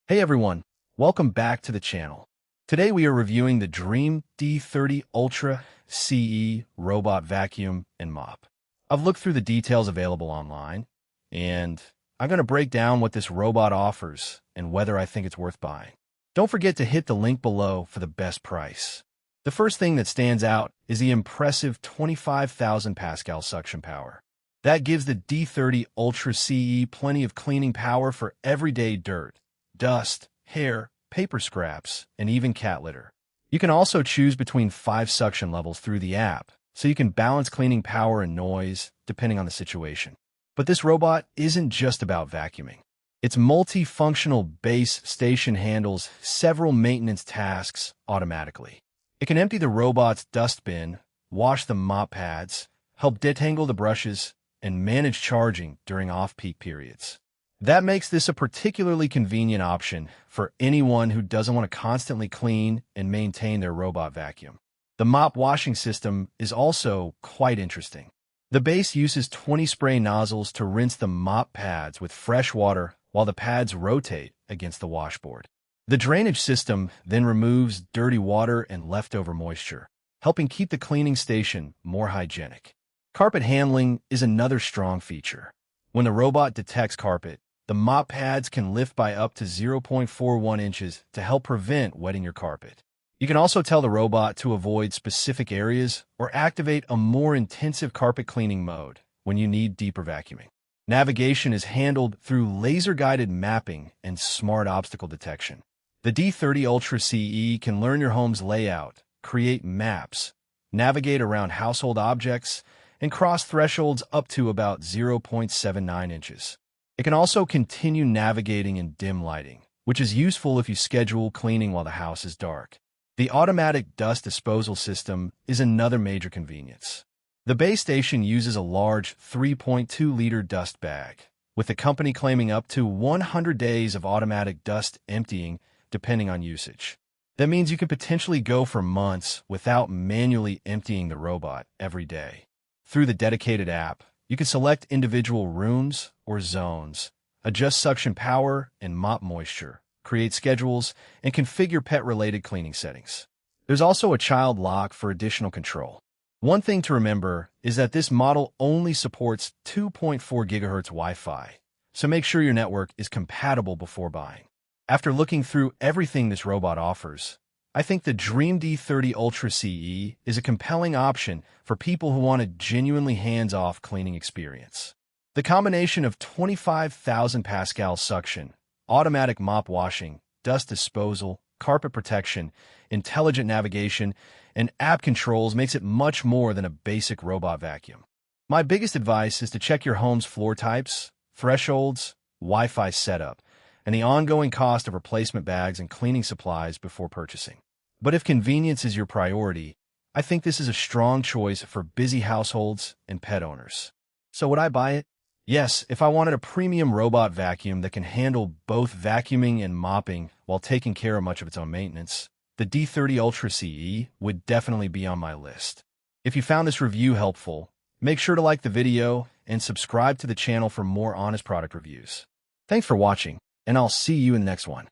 Hey everyone, welcome back to the channel. Today we are reviewing the Dreame D30 Ultra CE robot vacuum and mop. I've looked through the details available online, and I'm going to break down what this robot offers and whether I think it's worth buying. Don't forget to hit the link below for the best price. The first thing that stands out is the impressive 25,000 Pascal suction power. That gives the D30 Ultra CE plenty of cleaning power for everyday dirt, dust, hair, paper scraps, and even cat litter. You can also choose between 5 suction levels through the app, so you can balance cleaning power and noise depending on the situation. But this robot isn't just about vacuuming. Its multifunctional base station handles several maintenance tasks automatically. It can empty the robot's dust bin, wash the mop pads, help detangle the brushes, and manage charging during off-peak periods. That makes this a particularly convenient option for anyone who doesn't want to constantly clean and maintain their robot vacuum. The mop washing system is also quite interesting. The base uses 20 spray nozzles to rinse the mop pads with fresh water while the pads rotate against the washboard. The drainage system then removes dirty water and leftover moisture, helping keep the cleaning station more hygienic. Carpet handling is another strong feature. When the robot detects carpet, the mop pads can lift by up to 0.41 inches to help prevent wetting your carpet. You can also tell the robot to avoid specific areas or activate a more intensive carpet cleaning mode when you need deeper vacuuming. Navigation is handled through laser-guided mapping and smart obstacle detection. The D30 Ultra CE can learn your home's layout, create maps, navigate around household objects, and cross thresholds up to about 0.79 inches. It can also continue navigating in dim lighting, which is useful if you schedule cleaning while the house is dark. The automatic dust disposal system is another major convenience. The base station uses a large 3.2-liter dust bag, with the company claiming up to 100 days of automatic dust emptying depending on usage. That means you can potentially go for months without manually emptying the robot every day. Through the dedicated app, you can select individual rooms or zones, adjust suction power and mop moisture, create schedules, and configure pet-related cleaning settings. There's also a child lock for additional control. One thing to remember is that this model only supports 2.4 GHz Wi-Fi, so make sure your network is compatible before buying. After looking through everything this robot offers, I think the Dreame D30 Ultra CE is a compelling option for people who want a genuinely hands-off cleaning experience. The combination of 25,000 Pascal suction, automatic mop washing, dust disposal, carpet protection, intelligent navigation, and app controls makes it much more than a basic robot vacuum. My biggest advice is to check your home's floor types, thresholds, Wi-Fi setup, and the ongoing cost of replacement bags and cleaning supplies before purchasing. But if convenience is your priority, I think this is a strong choice for busy households and pet owners. So would I buy it? Yes, if I wanted a premium robot vacuum that can handle both vacuuming and mopping while taking care of much of its own maintenance, the D30 Ultra CE would definitely be on my list. If you found this review helpful, make sure to like the video and subscribe to the channel for more honest product reviews. Thanks for watching, and I'll see you in the next one.